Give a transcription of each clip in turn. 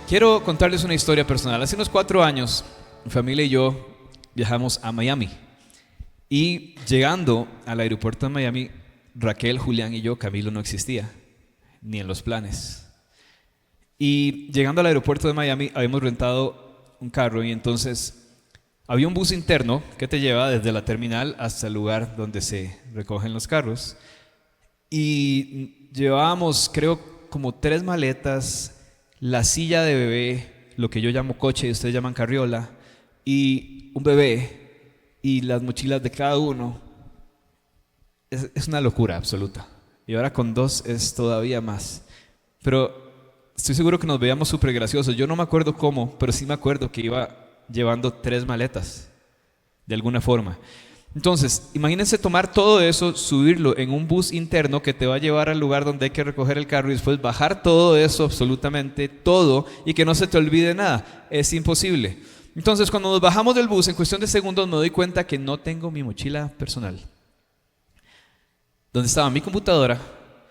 Quiero contarles una historia personal. Hace unos 4 años, mi familia y yo viajamos a Miami. Y llegando al aeropuerto de Miami, Raquel, Julián y yo, Camilo no existía, ni en los planes. Y llegando al aeropuerto de Miami, habíamos rentado un carro y entonces había un bus interno que te lleva desde la terminal hasta el lugar donde se recogen los carros. Y llevábamos, creo, como 3 maletas, la silla de bebé, lo que yo llamo coche y ustedes llaman carriola, y un bebé, y las mochilas de cada uno. Es una locura absoluta. Y ahora con 2 es todavía más. Pero estoy seguro que nos veíamos súper graciosos. Yo no me acuerdo cómo, pero sí me acuerdo que iba llevando 3 maletas, de alguna forma. Entonces, imagínense tomar todo eso, subirlo en un bus interno que te va a llevar al lugar donde hay que recoger el carro y después bajar todo eso, absolutamente todo, y que no se te olvide nada. Es imposible. Entonces, cuando nos bajamos del bus, en cuestión de segundos me doy cuenta que no tengo mi mochila personal, donde estaba mi computadora,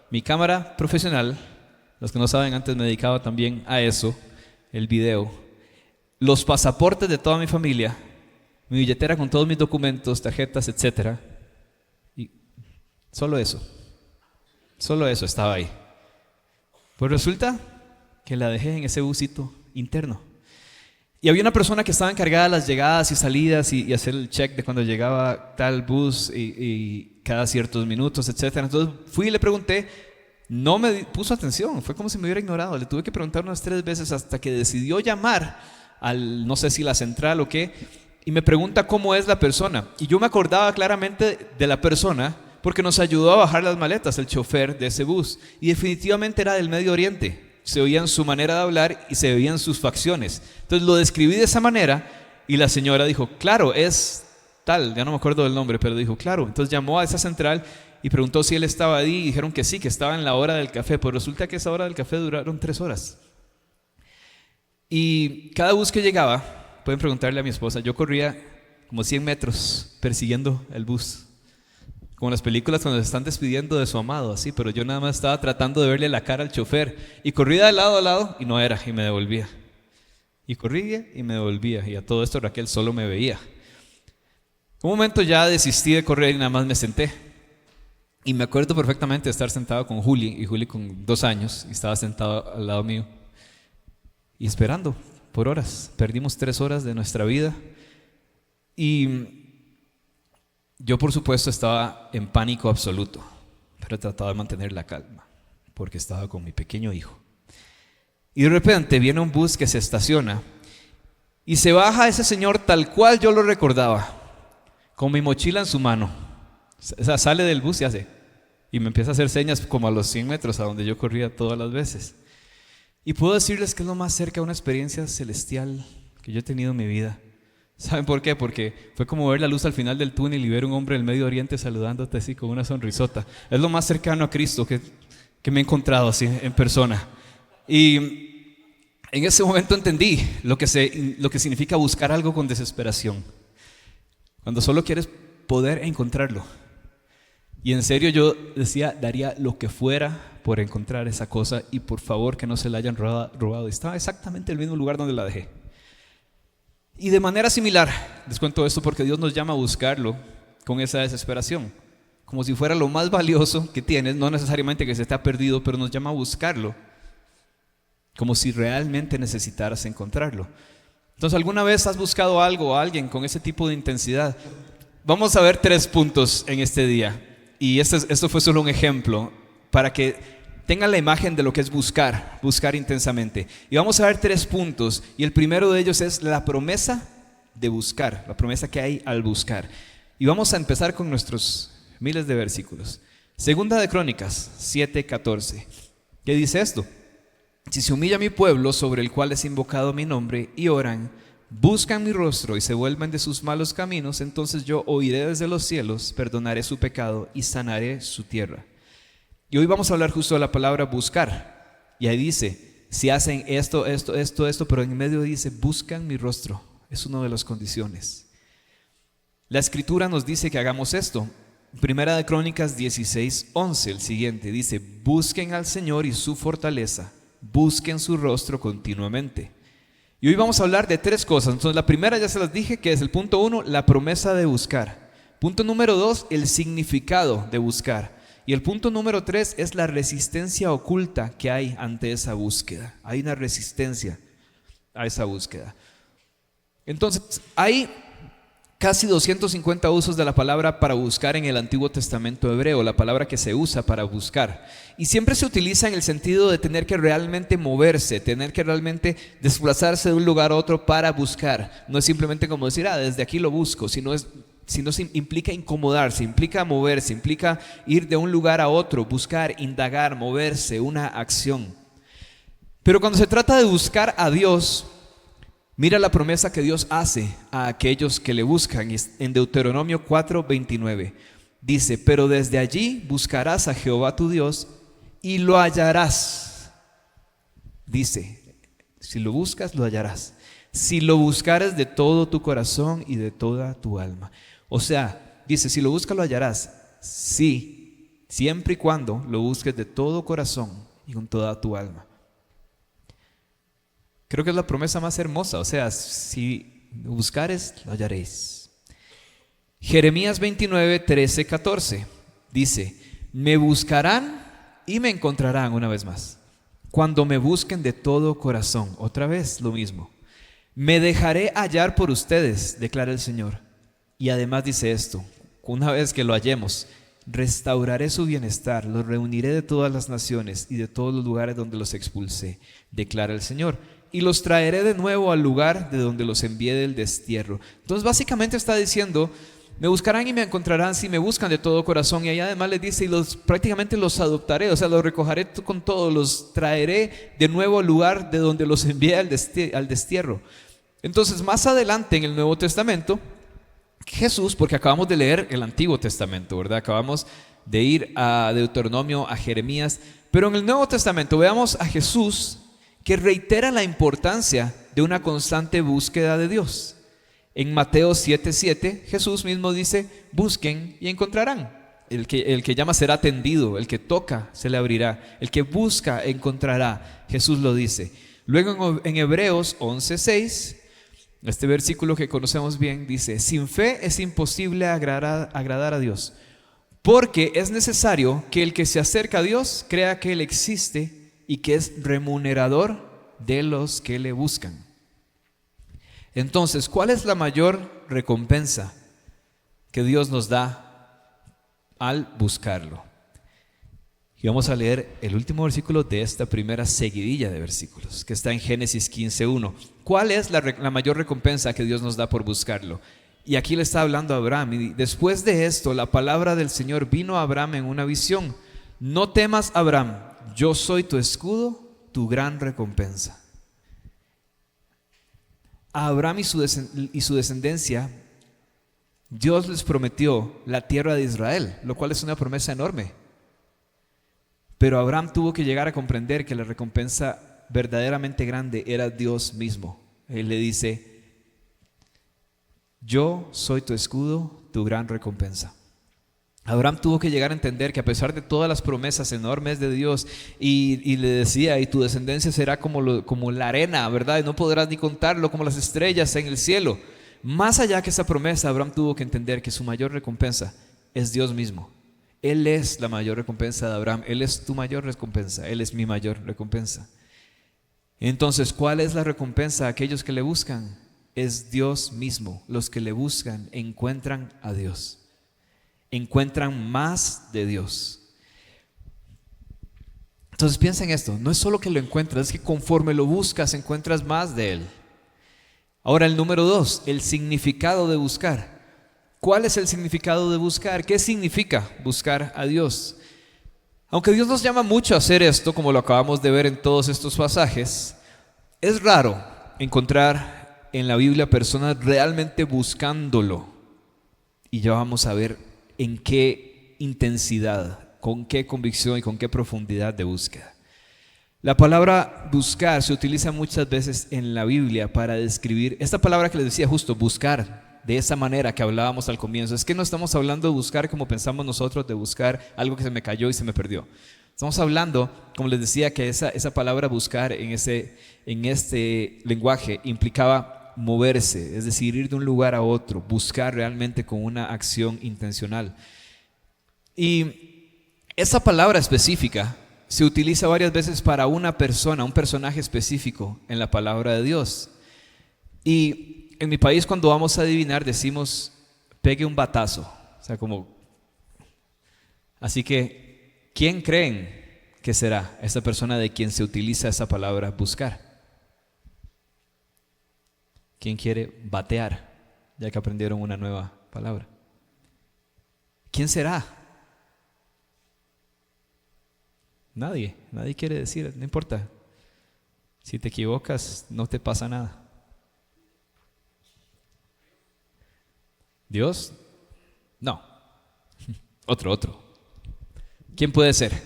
mi cámara profesional. Los que no saben, antes me dedicaba también a eso, el video, los pasaportes de toda mi familia, mi billetera con todos mis documentos, tarjetas, etc. Y solo eso estaba ahí. Pues resulta que la dejé en ese busito interno. Y había una persona que estaba encargada de las llegadas y salidas y hacer el check de cuando llegaba tal bus y cada ciertos minutos, etc. Entonces fui y le pregunté, no me puso atención, fue como si me hubiera ignorado. Le tuve que preguntar unas 3 veces hasta que decidió llamar al, no sé si la central o qué, y me pregunta cómo es la persona. Y yo me acordaba claramente de la persona porque nos ayudó a bajar las maletas, el chofer de ese bus. Y definitivamente era del Medio Oriente. Se oían su manera de hablar y se veían sus facciones. Entonces lo describí de esa manera y la señora dijo, claro, es tal, ya no me acuerdo del nombre, pero dijo, claro. Entonces llamó a esa central y preguntó si él estaba ahí y dijeron que sí, que estaba en la hora del café. Pues resulta que esa hora del café duraron 3 horas. Y cada bus que llegaba, pueden preguntarle a mi esposa, yo corría como 100 metros persiguiendo el bus. Como en las películas cuando se están despidiendo de su amado, así, pero yo nada más estaba tratando de verle la cara al chofer. Y corría de lado a lado y no era, y me devolvía. Y corría y me devolvía. Y a todo esto Raquel solo me veía. Un momento ya desistí de correr y nada más me senté. Y me acuerdo perfectamente de estar sentado con Juli, y Juli con 2 años, y estaba sentado al lado mío. Y esperando por horas. Perdimos 3 horas de nuestra vida. Y yo, por supuesto, estaba en pánico absoluto, pero trataba de mantener la calma, porque estaba con mi pequeño hijo. Y de repente viene un bus que se estaciona y se baja ese señor tal cual yo lo recordaba, con mi mochila en su mano. O sea, sale del bus y hace, y me empieza a hacer señas como a los 100 metros, a donde yo corría todas las veces. Y puedo decirles que es lo más cerca a una experiencia celestial que yo he tenido en mi vida. ¿Saben por qué? Porque fue como ver la luz al final del túnel y ver un hombre del Medio Oriente saludándote así con una sonrisota. Es lo más cercano a Cristo que me he encontrado así en persona. Y en ese momento entendí lo que significa buscar algo con desesperación. Cuando solo quieres poder encontrarlo. Y en serio yo decía, daría lo que fuera por encontrar esa cosa y por favor que no se la hayan robado. Estaba exactamente en el mismo lugar donde la dejé. Y de manera similar, les cuento esto porque Dios nos llama a buscarlo con esa desesperación, como si fuera lo más valioso que tienes, no necesariamente que se te ha perdido, pero nos llama a buscarlo, como si realmente necesitaras encontrarlo. Entonces, ¿alguna vez has buscado algo o a alguien con ese tipo de intensidad? Vamos a ver 3 puntos en este día, y esto fue solo un ejemplo para que tengan la imagen de lo que es buscar intensamente. Y vamos a ver 3 puntos. Y el primero de ellos es la promesa de buscar, la promesa que hay al buscar. Y vamos a empezar con nuestros miles de versículos. Segunda de Crónicas 7:14. ¿Qué dice esto? Si se humilla mi pueblo sobre el cual es invocado mi nombre y oran, buscan mi rostro y se vuelven de sus malos caminos, entonces yo oiré desde los cielos, perdonaré su pecado y sanaré su tierra. Y hoy vamos a hablar justo de la palabra buscar. Y ahí dice, si hacen esto, pero en medio dice, buscan mi rostro. Es una de las condiciones. La Escritura nos dice que hagamos esto. Primera de Crónicas 16:11, el siguiente, dice, busquen al Señor y su fortaleza, busquen su rostro continuamente. Y hoy vamos a hablar de 3 cosas. Entonces la primera ya se las dije, que es el punto 1, la promesa de buscar. Punto número 2, el significado de buscar. Y el punto número 3 es la resistencia oculta que hay ante esa búsqueda. Hay una resistencia a esa búsqueda. Entonces, hay casi 250 usos de la palabra para buscar en el Antiguo Testamento hebreo, la palabra que se usa para buscar. Y siempre se utiliza en el sentido de tener que realmente moverse, tener que realmente desplazarse de un lugar a otro para buscar. No es simplemente como decir, desde aquí lo busco, sino implica incomodarse, implica moverse, implica ir de un lugar a otro, buscar, indagar, moverse, una acción. Pero cuando se trata de buscar a Dios, mira la promesa que Dios hace a aquellos que le buscan. En Deuteronomio 4:29 dice: pero desde allí buscarás a Jehová tu Dios y lo hallarás. Dice, si lo buscas, lo hallarás. Si lo buscares de todo tu corazón y de toda tu alma. O sea, dice, si lo buscas, lo hallarás. Sí, siempre y cuando lo busques de todo corazón y con toda tu alma. Creo que es la promesa más hermosa. O sea, si lo buscares, lo hallaréis. Jeremías 29, 13, 14 dice: me buscarán y me encontrarán. Una vez más, cuando me busquen de todo corazón. Otra vez lo mismo. Me dejaré hallar por ustedes, declara el Señor. Y además dice esto: una vez que lo hallemos, restauraré su bienestar, los reuniré de todas las naciones y de todos los lugares donde los expulsé, declara el Señor, y los traeré de nuevo al lugar de donde los envié del destierro. Entonces básicamente está diciendo: me buscarán y me encontrarán si me buscan de todo corazón. Y ahí además les dice: prácticamente los adoptaré, o sea, los recogeré con todo, los traeré de nuevo al lugar de donde los envié al destierro. Entonces más adelante en el Nuevo Testamento, Jesús, porque acabamos de leer el Antiguo Testamento, ¿verdad? Acabamos de ir a Deuteronomio, a Jeremías, pero en el Nuevo Testamento veamos a Jesús, que reitera la importancia de una constante búsqueda de Dios. En Mateo 7:7, Jesús mismo dice: busquen y encontrarán. El que llama será atendido, el que toca se le abrirá, el que busca encontrará. Jesús lo dice. Luego en Hebreos 11:6, este versículo que conocemos bien, dice: sin fe es imposible agradar a Dios, porque es necesario que el que se acerca a Dios crea que Él existe y que es remunerador de los que le buscan. Entonces, ¿cuál es la mayor recompensa que Dios nos da al buscarlo? Y vamos a leer el último versículo de esta primera seguidilla de versículos, que está en Génesis 15:1. ¿Cuál es la mayor recompensa que Dios nos da por buscarlo? Y aquí le está hablando a Abraham. Y después de esto, la palabra del Señor vino a Abraham en una visión: no temas, Abraham, yo soy tu escudo, tu gran recompensa. A Abraham y su descendencia, Dios les prometió la tierra de Israel, lo cual es una promesa enorme. Pero Abraham tuvo que llegar a comprender que la recompensa verdaderamente grande era Dios mismo. Él le dice: yo soy tu escudo, tu gran recompensa. Abraham tuvo que llegar a entender que a pesar de todas las promesas enormes de Dios, y le decía: y tu descendencia será como la arena, ¿verdad? Y no podrás ni contarlo, como las estrellas en el cielo. Más allá que esa promesa, Abraham tuvo que entender que su mayor recompensa es Dios mismo. Él es la mayor recompensa de Abraham. Él es tu mayor recompensa. Él es mi mayor recompensa. Entonces, ¿cuál es la recompensa a aquellos que le buscan? Es Dios mismo. Los que le buscan encuentran a Dios. Encuentran más de Dios. Entonces piensa en esto: no es solo que lo encuentras, es que conforme lo buscas encuentras más de Él. Ahora el número 2, el significado de buscar. ¿Cuál es el significado de buscar? ¿Qué significa buscar a Dios? Aunque Dios nos llama mucho a hacer esto, como lo acabamos de ver en todos estos pasajes, es raro encontrar en la Biblia personas realmente buscándolo. Y ya vamos a ver en qué intensidad, con qué convicción y con qué profundidad de búsqueda. La palabra buscar se utiliza muchas veces en la Biblia para describir esta palabra que les decía, justo buscar, de esa manera que hablábamos al comienzo. Es que no estamos hablando de buscar como pensamos nosotros, de buscar algo que se me cayó y se me perdió. Estamos hablando, como les decía, que esa palabra buscar en este lenguaje implicaba moverse, es decir, ir de un lugar a otro, buscar realmente con una acción intencional. Y esa palabra específica se utiliza varias veces para una persona, un personaje específico en la palabra de Dios. Y en mi país, cuando vamos a adivinar, decimos, pegue un batazo. O sea, como... Así que, ¿quién creen que será esa persona de quien se utiliza esa palabra buscar? ¿Quién quiere batear? Ya que aprendieron una nueva palabra. ¿Quién será? Nadie quiere decir, no importa. Si te equivocas, no te pasa nada. ¿Dios? No. Otro. ¿Quién puede ser?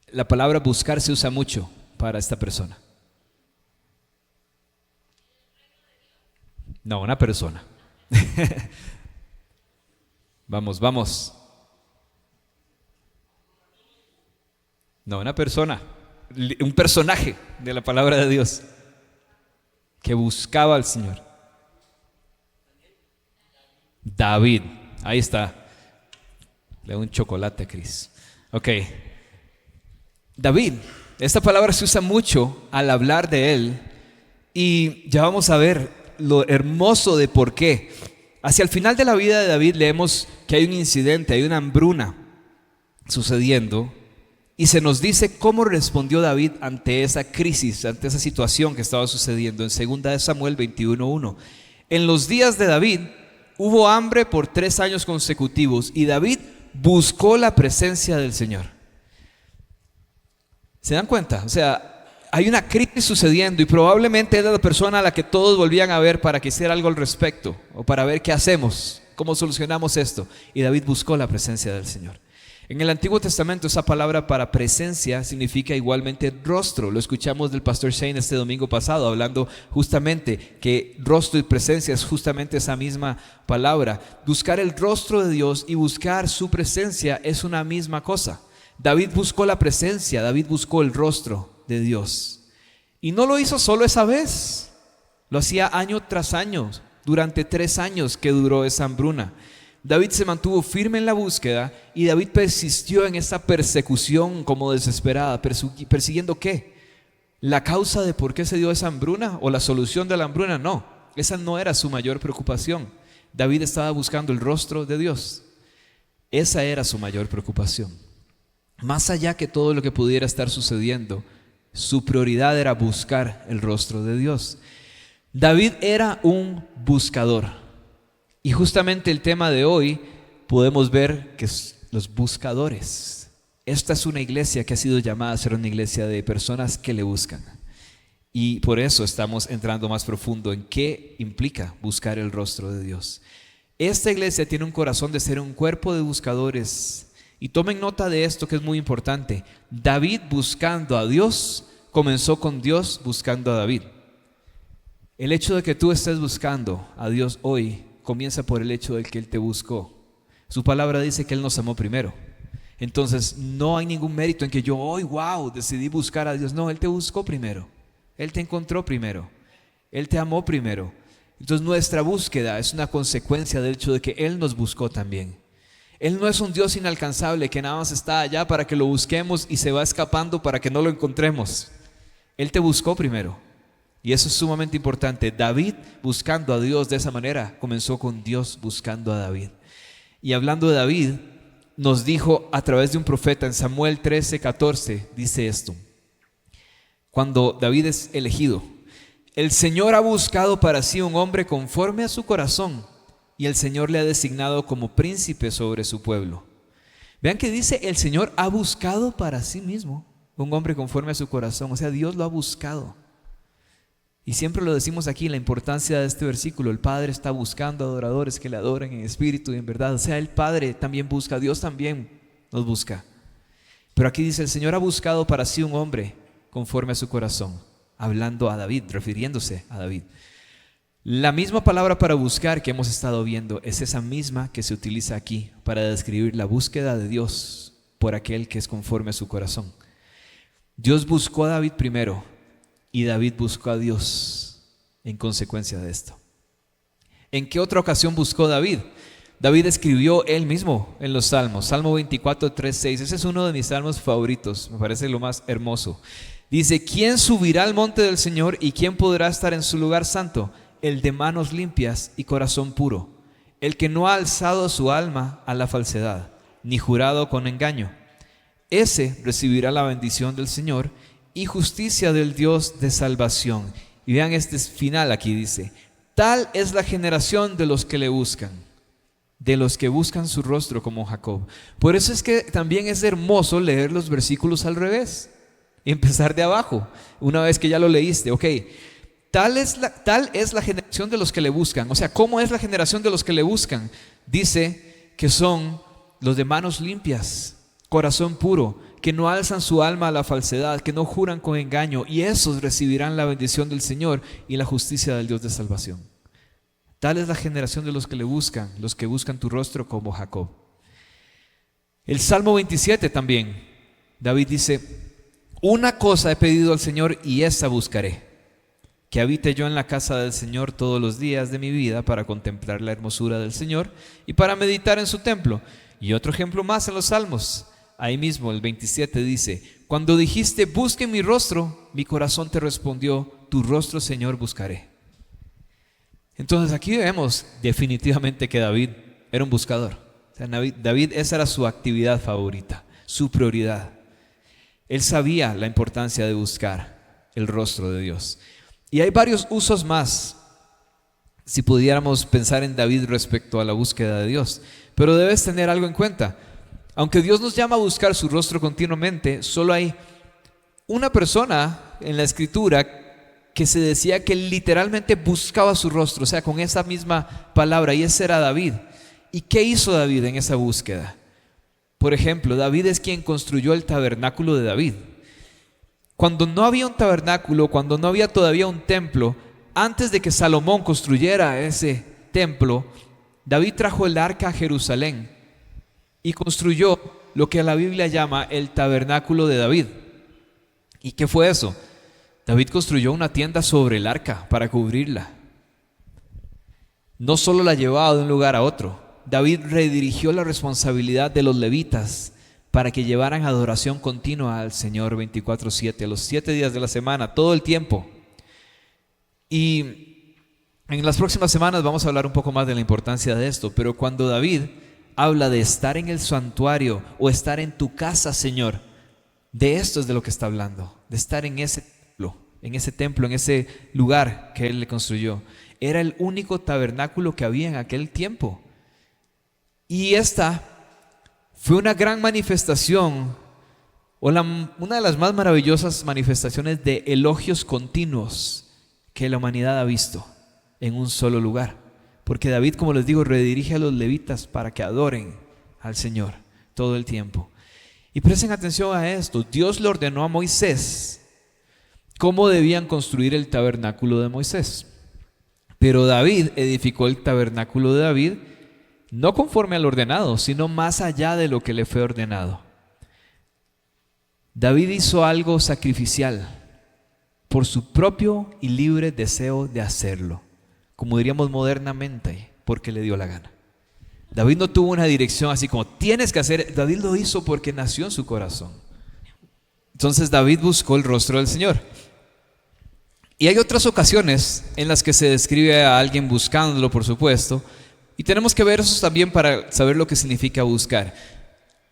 La palabra buscar se usa mucho para esta persona. No, una persona. Vamos. No, una persona. Un personaje de la palabra de Dios que buscaba al Señor. David. Ahí está. Le doy un chocolate a Cris. Ok. David. Esta palabra se usa mucho al hablar de él. Y ya vamos a ver lo hermoso de por qué. Hacia el final de la vida de David leemos que hay un incidente, hay una hambruna sucediendo. Y se nos dice cómo respondió David ante esa crisis, ante esa situación que estaba sucediendo en 2 Samuel 21:1. En los días de David hubo hambre por 3 años consecutivos y David buscó la presencia del Señor. ¿Se dan cuenta? O sea, hay una crisis sucediendo y probablemente era la persona a la que todos volvían a ver para que hiciera algo al respecto o para ver qué hacemos, cómo solucionamos esto. Y David buscó la presencia del Señor. En el Antiguo Testamento esa palabra para presencia significa igualmente rostro. Lo escuchamos del pastor Shane este domingo pasado hablando justamente que rostro y presencia es justamente esa misma palabra. Buscar el rostro de Dios y buscar su presencia es una misma cosa. David buscó la presencia, David buscó el rostro de Dios. Y no lo hizo solo esa vez, lo hacía año tras año, durante 3 años que duró esa hambruna. David se mantuvo firme en la búsqueda y David persistió en esa persecución como desesperada. ¿Persiguiendo qué? ¿La causa de por qué se dio esa hambruna o la solución de la hambruna? No, esa no era su mayor preocupación. David estaba buscando el rostro de Dios. Esa era su mayor preocupación. Más allá que todo lo que pudiera estar sucediendo, su prioridad era buscar el rostro de Dios. David era un buscador. Y justamente el tema de hoy podemos ver que es los buscadores. Esta es una iglesia que ha sido llamada a ser una iglesia de personas que le buscan. Y por eso estamos entrando más profundo en qué implica buscar el rostro de Dios. Esta iglesia tiene un corazón de ser un cuerpo de buscadores. Y tomen nota de esto que es muy importante. David buscando a Dios comenzó con Dios buscando a David. El hecho de que tú estés buscando a Dios hoy comienza por el hecho de que Él te buscó. Su palabra dice que Él nos amó primero. Entonces no hay ningún mérito en que yo hoy, decidí buscar a Dios. No, Él te buscó primero. Él te encontró primero. Él te amó primero. Entonces nuestra búsqueda es una consecuencia del hecho de que Él nos buscó también. Él no es un Dios inalcanzable que nada más está allá para que lo busquemos y se va escapando para que no lo encontremos. Él te buscó primero. Y eso es sumamente importante. David buscando a Dios de esa manera comenzó con Dios buscando a David. Y hablando de David, nos dijo a través de un profeta en Samuel 13:14, dice esto. Cuando David es elegido, el Señor ha buscado para sí un hombre conforme a su corazón y el Señor le ha designado como príncipe sobre su pueblo. Vean que dice, el Señor ha buscado para sí mismo un hombre conforme a su corazón. O sea, Dios lo ha buscado. Y siempre lo decimos aquí, la importancia de este versículo. El Padre está buscando adoradores que le adoren en espíritu y en verdad. O sea, el Padre también busca, Dios también nos busca. Pero aquí dice, el Señor ha buscado para sí un hombre conforme a su corazón. Hablando a David, refiriéndose a David. La misma palabra para buscar que hemos estado viendo es esa misma que se utiliza aquí para describir la búsqueda de Dios por aquel que es conforme a su corazón. Dios buscó a David primero y David buscó a Dios en consecuencia de esto. ¿En qué otra ocasión buscó David? David escribió él mismo en los Salmos. Salmo 24, 3, 6. Ese es uno de mis salmos favoritos. Me parece lo más hermoso. Dice: ¿quién subirá al monte del Señor y quién podrá estar en su lugar santo? El de manos limpias y corazón puro, el que no ha alzado su alma a la falsedad, ni jurado con engaño. Ese recibirá la bendición del Señor y justicia del Dios de salvación. Y vean este final aquí, dice: tal es la generación de los que le buscan, de los que buscan su rostro como Jacob. Por eso es que también es hermoso leer los versículos al revés y empezar de abajo, una vez que ya lo leíste. Ok, tal es la generación de los que le buscan. O sea, ¿cómo es la generación de los que le buscan? Dice que son los de manos limpias, corazón puro, que no alzan su alma a la falsedad, que no juran con engaño, y esos recibirán la bendición del Señor y la justicia del Dios de salvación. Tal es la generación de los que le buscan, los que buscan tu rostro como Jacob. El Salmo 27 también, David dice: una cosa he pedido al Señor y esa buscaré, que habite yo en la casa del Señor todos los días de mi vida, para contemplar la hermosura del Señor y para meditar en su templo. Y otro ejemplo más en los Salmos, ahí mismo el 27 dice: cuando dijiste busquen mi rostro, mi corazón te respondió, tu rostro, Señor, buscaré. Entonces aquí vemos definitivamente que David era un buscador. O sea, David, esa era su actividad favorita, su prioridad. Él sabía la importancia de buscar el rostro de Dios. Y hay varios usos más, si pudiéramos pensar en David respecto a la búsqueda de Dios. Pero debes tener algo en cuenta. Aunque Dios nos llama a buscar su rostro continuamente, solo hay una persona en la Escritura que se decía que literalmente buscaba su rostro, o sea, con esa misma palabra, y ese era David. ¿Y qué hizo David en esa búsqueda? Por ejemplo, David es quien construyó el tabernáculo de David. Cuando no había un tabernáculo, cuando no había todavía un templo, antes de que Salomón construyera ese templo, David trajo el arca a Jerusalén y construyó lo que la Biblia llama el tabernáculo de David. ¿Y qué fue eso? David construyó una tienda sobre el arca para cubrirla. No solo la llevaba de un lugar a otro, David redirigió la responsabilidad de los levitas para que llevaran adoración continua al Señor 24/7, los 7 días de la semana, todo el tiempo. Y en las próximas semanas vamos a hablar un poco más de la importancia de esto, pero cuando David habla de estar en el santuario o estar en tu casa, Señor, de esto es de lo que está hablando, de estar en ese templo, en ese lugar que Él le construyó. Era el único tabernáculo que había en aquel tiempo. Y esta fue una gran manifestación, una de las más maravillosas manifestaciones de elogios continuos que la humanidad ha visto en un solo lugar. Porque David, como les digo, redirige a los levitas para que adoren al Señor todo el tiempo. Y presten atención a esto: Dios le ordenó a Moisés cómo debían construir el tabernáculo de Moisés. Pero David edificó el tabernáculo de David no conforme al ordenado, sino más allá de lo que le fue ordenado. David hizo algo sacrificial por su propio y libre deseo de hacerlo, como diríamos modernamente, porque le dio la gana. David no tuvo una dirección así como tienes que hacer. David lo hizo porque nació en su corazón. Entonces David buscó el rostro del Señor. Y hay otras ocasiones en las que se describe a alguien buscándolo, por supuesto, y tenemos que ver eso también para saber lo que significa buscar.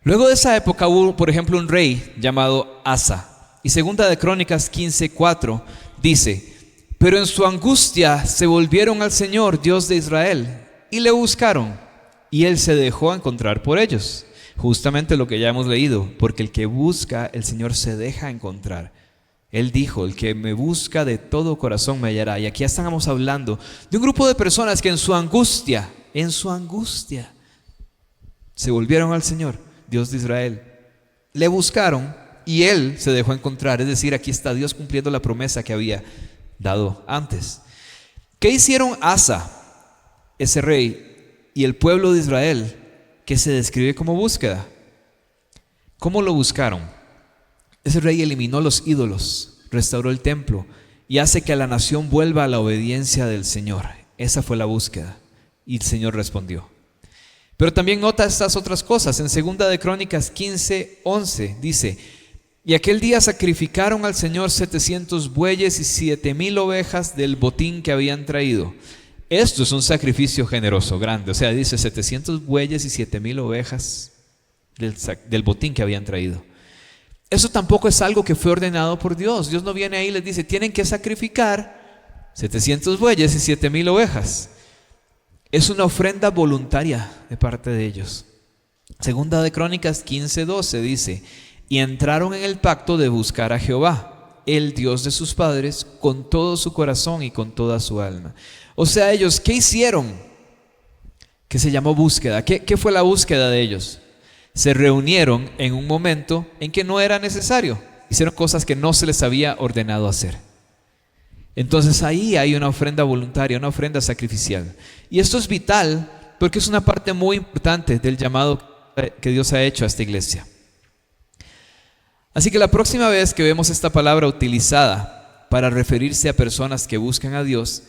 Luego de esa época hubo, por ejemplo, un rey llamado Asa. Y segunda de Crónicas 15:4 dice: pero en su angustia se volvieron al Señor, Dios de Israel, y le buscaron, y Él se dejó encontrar por ellos. Justamente lo que ya hemos leído, porque el que busca, el Señor se deja encontrar. Él dijo: el que me busca de todo corazón me hallará. Y aquí estamos hablando de un grupo de personas que en su angustia, se volvieron al Señor, Dios de Israel. Le buscaron y Él se dejó encontrar. Es decir, aquí está Dios cumpliendo la promesa que había dado antes. ¿Qué hicieron Asa, ese rey, y el pueblo de Israel, que se describe como búsqueda? ¿Cómo lo buscaron? Ese rey eliminó los ídolos, restauró el templo y hace que la nación vuelva a la obediencia del Señor. Esa fue la búsqueda y el Señor respondió. Pero también nota estas otras cosas. En 2 de Crónicas 15:11 dice: y aquel día sacrificaron al Señor 700 bueyes y 7,000 ovejas del botín que habían traído. Esto es un sacrificio generoso, grande. O sea, dice 700 bueyes y 7,000 ovejas del botín que habían traído. Eso tampoco es algo que fue ordenado por Dios. Dios no viene ahí y les dice: tienen que sacrificar 700 bueyes y 7,000 ovejas. Es una ofrenda voluntaria de parte de ellos. 2 de Crónicas 15:12 dice: y entraron en el pacto de buscar a Jehová, el Dios de sus padres, con todo su corazón y con toda su alma. O sea, ellos, ¿qué hicieron? Que se llamó búsqueda. ¿Qué fue la búsqueda de ellos? Se reunieron en un momento en que no era necesario. Hicieron cosas que no se les había ordenado hacer. Entonces ahí hay una ofrenda voluntaria, una ofrenda sacrificial. Y esto es vital porque es una parte muy importante del llamado que Dios ha hecho a esta iglesia. Así que la próxima vez que vemos esta palabra utilizada para referirse a personas que buscan a Dios,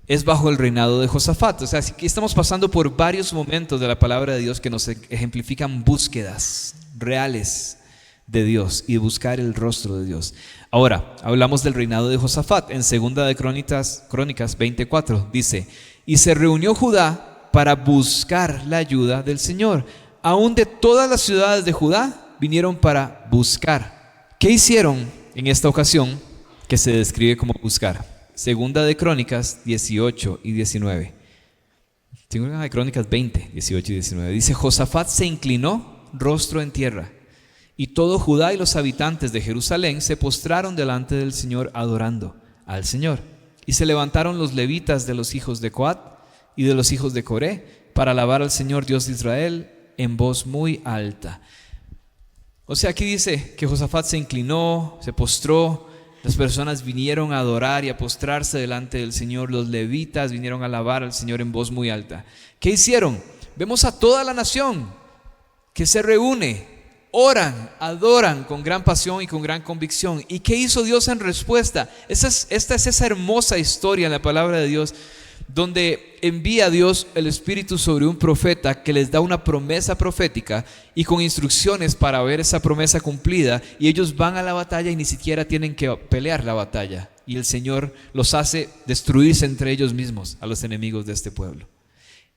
es bajo el reinado de Josafat. O sea, aquí estamos pasando por varios momentos de la palabra de Dios que nos ejemplifican búsquedas reales de Dios y buscar el rostro de Dios. Ahora, hablamos del reinado de Josafat. En 2 de Crónicas 20:4 dice: y se reunió Judá para buscar la ayuda del Señor. Aún de todas las ciudades de Judá vinieron para buscar. ¿Qué hicieron en esta ocasión que se describe como buscar? 2 de Crónicas 18 y 19. 2 de Crónicas 20, 18 y 19. Dice: Josafat se inclinó rostro en tierra, y todo Judá y los habitantes de Jerusalén se postraron delante del Señor adorando al Señor. Y se levantaron los levitas de los hijos de Coat y de los hijos de Coré para alabar al Señor Dios de Israel en voz muy alta. O sea, aquí dice que Josafat se inclinó, se postró, las personas vinieron a adorar y a postrarse delante del Señor, los levitas vinieron a alabar al Señor en voz muy alta. ¿Qué hicieron? Vemos a toda la nación que se reúne, oran, adoran con gran pasión y con gran convicción. ¿Y qué hizo Dios en respuesta? Esta es esa hermosa historia en la palabra de Dios, donde envía Dios el Espíritu sobre un profeta que les da una promesa profética y con instrucciones para ver esa promesa cumplida, y ellos van a la batalla y ni siquiera tienen que pelear la batalla, y el Señor los hace destruirse entre ellos mismos a los enemigos de este pueblo.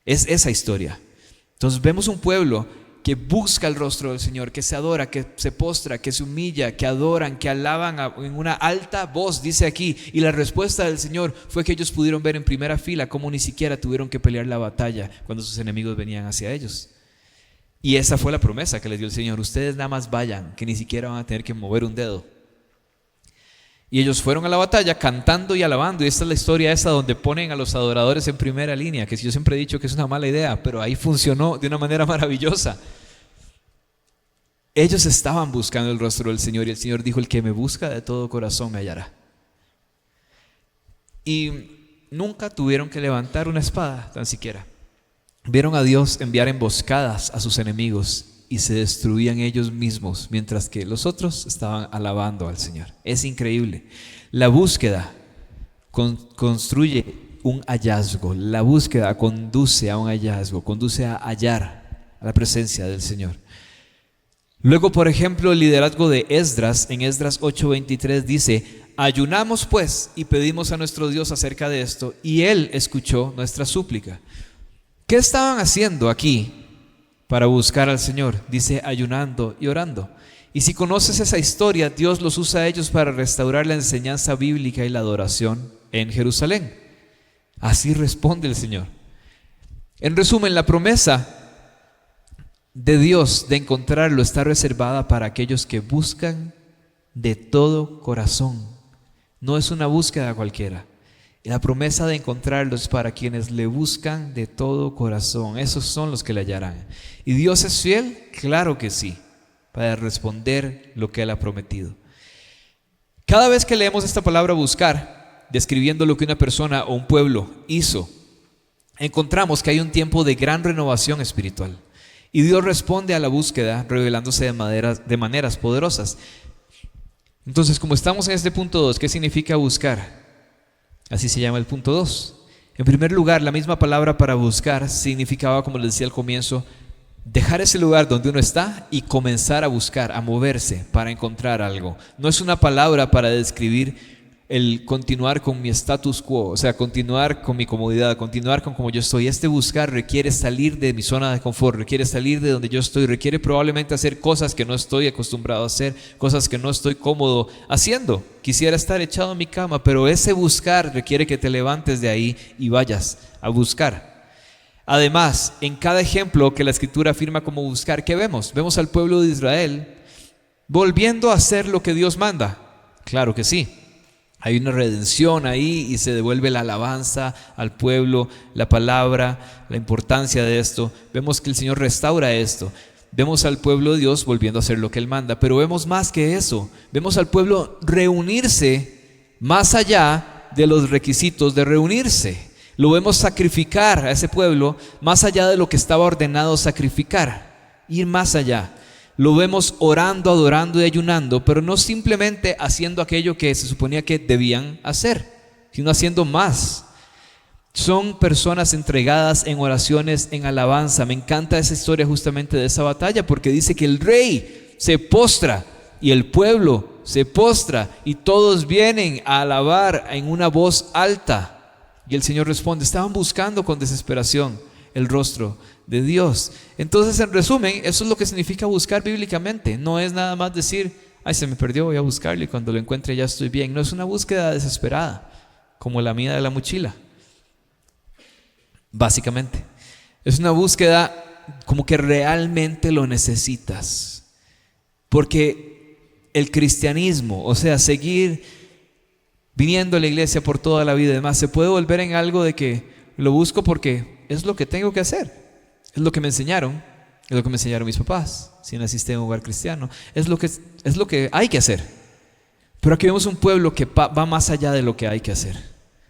Es esa historia. Entonces vemos un pueblo que busca el rostro del Señor, que se adora, que se postra, que se humilla, que adoran, que alaban en una alta voz, dice aquí. Y la respuesta del Señor fue que ellos pudieron ver en primera fila cómo ni siquiera tuvieron que pelear la batalla cuando sus enemigos venían hacia ellos. Y esa fue la promesa que les dio el Señor: ustedes nada más vayan, que ni siquiera van a tener que mover un dedo. Y ellos fueron a la batalla cantando y alabando. Y esta es la historia esa donde ponen a los adoradores en primera línea, que yo siempre he dicho que es una mala idea, pero ahí funcionó de una manera maravillosa. Ellos estaban buscando el rostro del Señor, y el Señor dijo: el que me busca de todo corazón me hallará. Y nunca tuvieron que levantar una espada, tan siquiera. Vieron a Dios enviar emboscadas a sus enemigos y se destruían ellos mismos, mientras que los otros estaban alabando al Señor. Es increíble. La búsqueda construye un hallazgo. La búsqueda conduce a un hallazgo, conduce a hallar a la presencia del Señor. Luego, por ejemplo, el liderazgo de Esdras. En Esdras 8:23 dice: ayunamos pues y pedimos a nuestro Dios acerca de esto, y Él escuchó nuestra súplica. ¿Qué estaban haciendo aquí para buscar al Señor? Dice: ayunando y orando. Y si conoces esa historia, Dios los usa a ellos para restaurar la enseñanza bíblica y la adoración en Jerusalén. Así responde el Señor. En resumen, la promesa de Dios de encontrarlo está reservada para aquellos que buscan de todo corazón. No es una búsqueda cualquiera. La promesa de encontrarlo es para quienes le buscan de todo corazón. Esos son los que le hallarán. ¿Y Dios es fiel? Claro que sí, para responder lo que Él ha prometido. Cada vez que leemos esta palabra buscar, describiendo lo que una persona o un pueblo hizo, encontramos que hay un tiempo de gran renovación espiritual. Y Dios responde a la búsqueda revelándose de maneras poderosas. Entonces, como estamos en este punto 2, ¿qué significa buscar? Así se llama el punto 2. En primer lugar, la misma palabra para buscar significaba, como les decía al comienzo, dejar ese lugar donde uno está y comenzar a buscar, a moverse para encontrar algo. No es una palabra para describir el continuar con mi status quo, o sea, continuar con mi comodidad, continuar con como yo estoy. Este buscar requiere salir de mi zona de confort, requiere salir de donde yo estoy, requiere probablemente hacer cosas que no estoy acostumbrado a hacer, cosas que no estoy cómodo haciendo. Quisiera estar echado en mi cama, pero ese buscar requiere que te levantes de ahí y vayas a buscar. Además, en cada ejemplo que la Escritura afirma como buscar, ¿qué vemos? Vemos al pueblo de Israel volviendo a hacer lo que Dios manda. Claro que sí. Hay una redención ahí y se devuelve la alabanza al pueblo, la palabra, la importancia de esto. Vemos que el Señor restaura esto. Vemos al pueblo de Dios volviendo a hacer lo que Él manda, pero vemos más que eso. Vemos al pueblo reunirse más allá de los requisitos de reunirse. Lo vemos sacrificar a ese pueblo más allá de lo que estaba ordenado sacrificar, ir más allá. Lo vemos orando, adorando y ayunando, pero no simplemente haciendo aquello que se suponía que debían hacer, sino haciendo más. Son personas entregadas en oraciones, en alabanza. Me encanta esa historia justamente de esa batalla, porque dice que el rey se postra y el pueblo se postra y todos vienen a alabar en una voz alta. Y el Señor responde, estaban buscando con desesperación el rostro de Dios. Entonces, en resumen, eso es lo que significa buscar bíblicamente. No es nada más decir, ay, se me perdió, voy a buscarlo y cuando lo encuentre ya estoy bien. No es una búsqueda desesperada, como la mía de la mochila. Básicamente, es una búsqueda como que realmente lo necesitas. Porque el cristianismo, o sea, seguir viniendo a la iglesia por toda la vida y demás, se puede volver en algo de que lo busco porque es lo que tengo que hacer. Es lo que me enseñaron, es lo que me enseñaron mis papás, si naciste en un hogar cristiano, es lo que hay que hacer. Pero aquí vemos un pueblo que va más allá de lo que hay que hacer.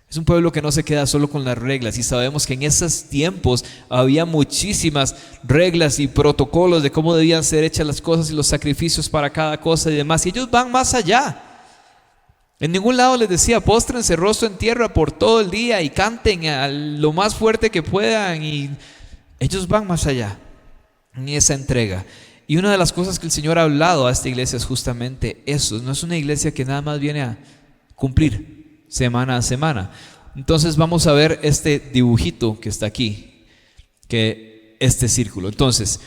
Es un pueblo que no se queda solo con las reglas, y sabemos que en esos tiempos había muchísimas reglas y protocolos de cómo debían ser hechas las cosas y los sacrificios para cada cosa y demás, y ellos van más allá. En ningún lado les decía, póstrense rostro en tierra por todo el día y canten a lo más fuerte que puedan, y ellos van más allá en esa entrega. Y una de las cosas que el Señor ha hablado a esta iglesia es justamente eso. No es una iglesia que nada más viene a cumplir semana a semana. Entonces vamos a ver este dibujito que está aquí, que este círculo. Entonces,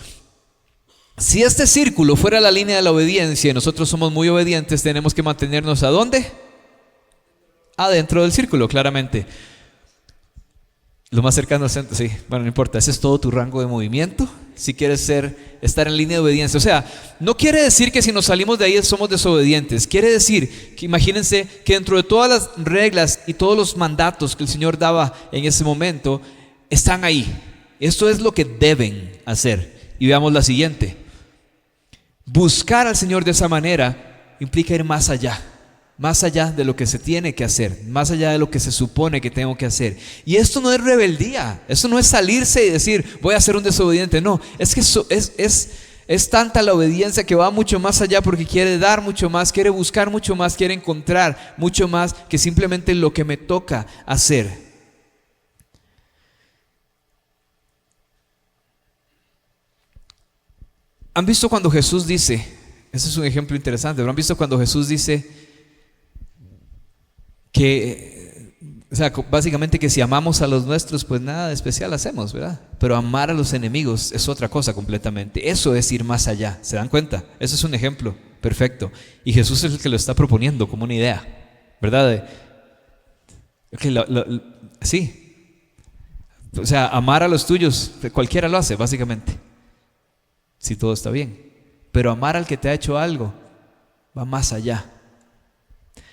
si este círculo fuera la línea de la obediencia y nosotros somos muy obedientes, tenemos que mantenernos ¿a dónde? Adentro del círculo, claramente. Lo más cercano al centro, sí, bueno, no importa, ese es todo tu rango de movimiento, si quieres estar en línea de obediencia. O sea, no quiere decir que si nos salimos de ahí somos desobedientes. Quiere decir que imagínense que dentro de todas las reglas y todos los mandatos que el Señor daba en ese momento, están ahí. Esto es lo que deben hacer. Y veamos la siguiente. Buscar al Señor de esa manera implica ir más allá de lo que se tiene que hacer, más allá de lo que se supone que tengo que hacer. Y esto no es rebeldía, esto no es salirse y decir voy a ser un desobediente. No, es que es tanta la obediencia que va mucho más allá, porque quiere dar mucho más, quiere buscar mucho más, quiere encontrar mucho más que simplemente lo que me toca hacer. ¿Han visto cuando Jesús dice, ese es un ejemplo interesante, pero han visto cuando Jesús dice que, o sea, básicamente que si amamos a los nuestros, pues nada de especial hacemos, ¿verdad? Pero amar a los enemigos es otra cosa completamente. Eso es ir más allá, ¿se dan cuenta? Eso es un ejemplo perfecto. Y Jesús es el que lo está proponiendo como una idea, ¿verdad? Sí. O sea, amar a los tuyos, cualquiera lo hace, básicamente, si todo está bien. Pero amar al que te ha hecho algo va más allá,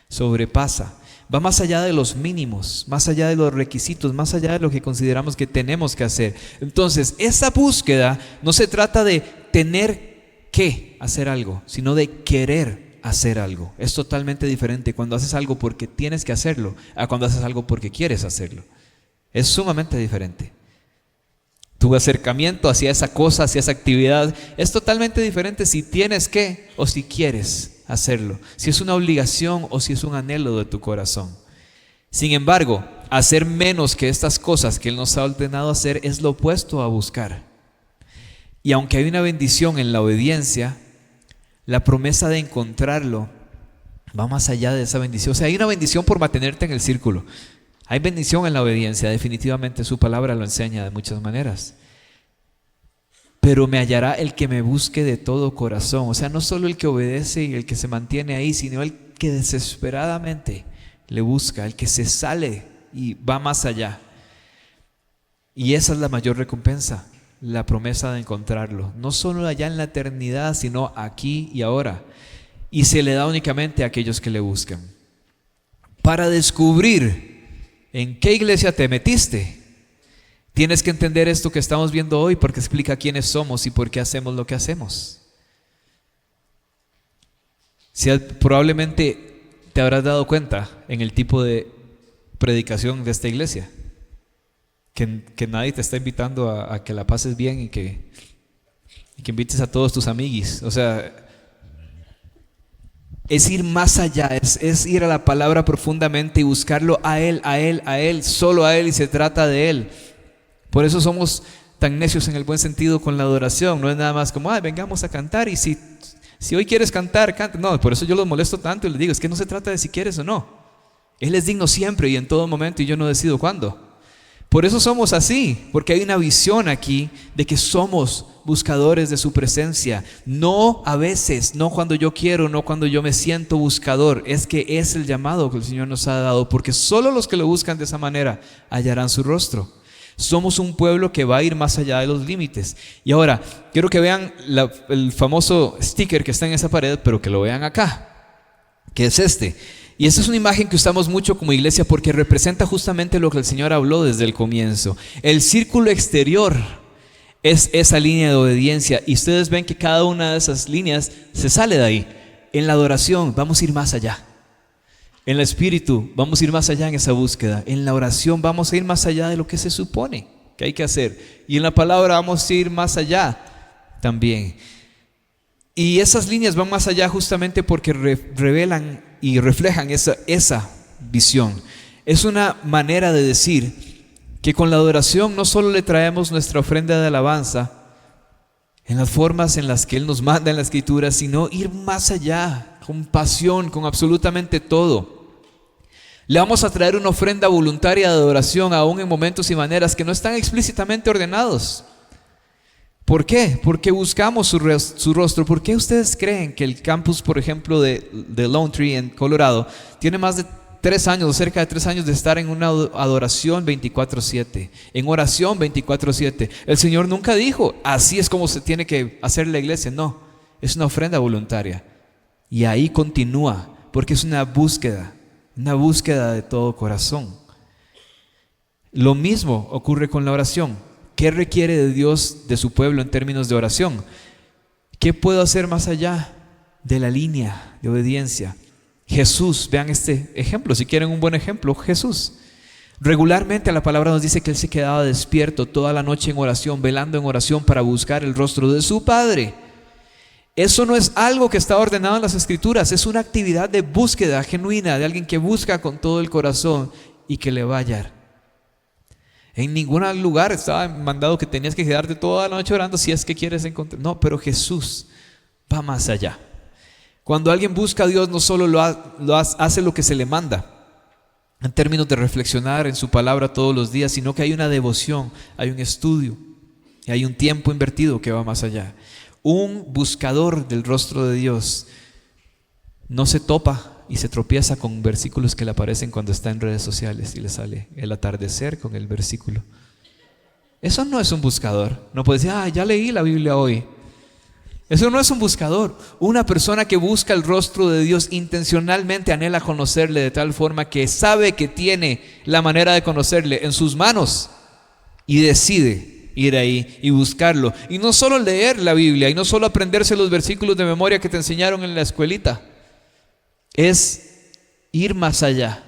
sobrepasa. Va más allá de los mínimos, más allá de los requisitos, más allá de lo que consideramos que tenemos que hacer. Entonces, esa búsqueda no se trata de tener que hacer algo, sino de querer hacer algo. Es totalmente diferente cuando haces algo porque tienes que hacerlo a cuando haces algo porque quieres hacerlo. Es sumamente diferente. Tu acercamiento hacia esa cosa, hacia esa actividad, es totalmente diferente si tienes que o si quieres hacerlo. Si es una obligación o si es un anhelo de tu corazón. Sin embargo, hacer menos que estas cosas que Él nos ha ordenado hacer es lo opuesto a buscar. Y aunque hay una bendición en la obediencia, la promesa de encontrarlo va más allá de esa bendición. O sea, hay una bendición por mantenerte en el círculo. Hay bendición en la obediencia, definitivamente su palabra lo enseña de muchas maneras. Pero me hallará el que me busque de todo corazón. O sea, no solo el que obedece y el que se mantiene ahí, sino el que desesperadamente le busca, el que se sale y va más allá. Y esa es la mayor recompensa, la promesa de encontrarlo. No solo allá en la eternidad, sino aquí y ahora. Y se le da únicamente a aquellos que le buscan. Para descubrir ¿en qué iglesia te metiste? Tienes que entender esto que estamos viendo hoy porque explica quiénes somos y por qué hacemos lo que hacemos. Probablemente te habrás dado cuenta en el tipo de predicación de esta iglesia que nadie te está invitando a que la pases bien y que invites a todos tus amiguis. O sea, es ir más allá, es ir a la palabra profundamente y buscarlo a Él, solo a Él, y se trata de Él. Por eso somos tan necios en el buen sentido con la adoración. No es nada más como, vengamos a cantar y si hoy quieres cantar, canta. No, por eso yo los molesto tanto y les digo, es que no se trata de si quieres o no. Él es digno siempre y en todo momento y yo no decido cuándo. Por eso somos así, porque hay una visión aquí de que somos buscadores de su presencia. No a veces, no cuando yo quiero, no cuando yo me siento buscador. Es que es el llamado que el Señor nos ha dado, porque solo los que lo buscan de esa manera hallarán su rostro. Somos un pueblo que va a ir más allá de los límites. Y ahora, quiero que vean el famoso sticker que está en esa pared, pero que lo vean acá, que es este. Y esta es una imagen que usamos mucho como iglesia porque representa justamente lo que el Señor habló desde el comienzo. El círculo exterior es esa línea de obediencia y ustedes ven que cada una de esas líneas se sale de ahí. En la adoración vamos a ir más allá. En el espíritu vamos a ir más allá en esa búsqueda. En la oración vamos a ir más allá de lo que se supone que hay que hacer. Y en la palabra vamos a ir más allá también. Y esas líneas van más allá justamente porque revelan y reflejan esa visión. Es una manera de decir que con la adoración no solo le traemos nuestra ofrenda de alabanza en las formas en las que Él nos manda en la Escritura, sino ir más allá, con pasión, con absolutamente todo. Le vamos a traer una ofrenda voluntaria de adoración aún en momentos y maneras que no están explícitamente ordenados. ¿Por qué? Porque buscamos su rostro. ¿Por qué ustedes creen que el campus, por ejemplo, de Lone Tree en Colorado tiene más de 3 años, cerca de 3 años de estar en una adoración 24/7, en oración 24/7? El Señor nunca dijo, así es como se tiene que hacer la iglesia. No, es una ofrenda voluntaria. Y ahí continúa, porque es una búsqueda de todo corazón. Lo mismo ocurre con la oración. ¿Qué requiere de Dios de su pueblo en términos de oración? ¿Qué puedo hacer más allá de la línea de obediencia? Jesús, vean este ejemplo, si quieren un buen ejemplo, Jesús. Regularmente la palabra nos dice que Él se quedaba despierto toda la noche en oración, velando en oración para buscar el rostro de su Padre. Eso no es algo que está ordenado en las Escrituras, es una actividad de búsqueda genuina de alguien que busca con todo el corazón y que le va a hallar. En ningún lugar estaba mandado que tenías que quedarte toda la noche orando si es que quieres encontrar. No, pero Jesús va más allá. Cuando alguien busca a Dios, no solo hace lo que se le manda en términos de reflexionar en su palabra todos los días, sino que hay una devoción, hay un estudio y hay un tiempo invertido que va más allá. Un buscador del rostro de Dios no se topa y se tropieza con versículos que le aparecen cuando está en redes sociales y le sale el atardecer con el versículo. Eso no es un buscador. No puede decir, ya leí la Biblia hoy. Eso no es un buscador. Una persona que busca el rostro de Dios intencionalmente anhela conocerle de tal forma que sabe que tiene la manera de conocerle en sus manos y decide ir ahí y buscarlo. Y no solo leer la Biblia y no solo aprenderse los versículos de memoria que te enseñaron en la escuelita. Es ir más allá